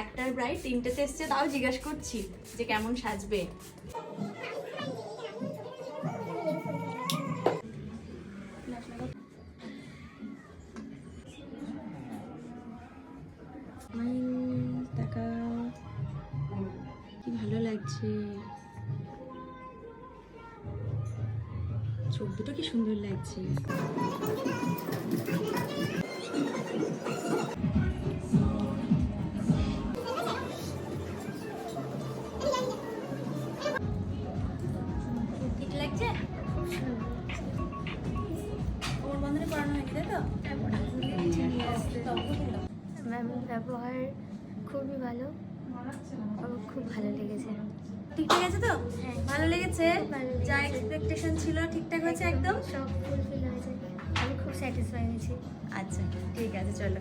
একটার ব্রাইড তিনটেতে এসছে, তাও জিজ্ঞাসা করছি যে কেমন সাজবে। কি ভালো লাগছে, চোখ দুটো কি সুন্দর লাগছে। ঠিক লাগছে, ওর বন্ধনে পড়ানো হয়নি তাই তো? ম্যামের ব্যবহার খুবই ভালো, আমার খুব ভালো লেগেছে। ঠিকঠাক আছে তো? হ্যাঁ। ভালো লেগেছে? ভালো যা লেগেছে। এক্সপেকটেশন ছিল ঠিকঠাক হয়েছে একদম? সব ফুলফিল হয়েছে, আমি খুব স্যাটিসফাই হয়েছি। আচ্ছা ঠিক আছে, চলো।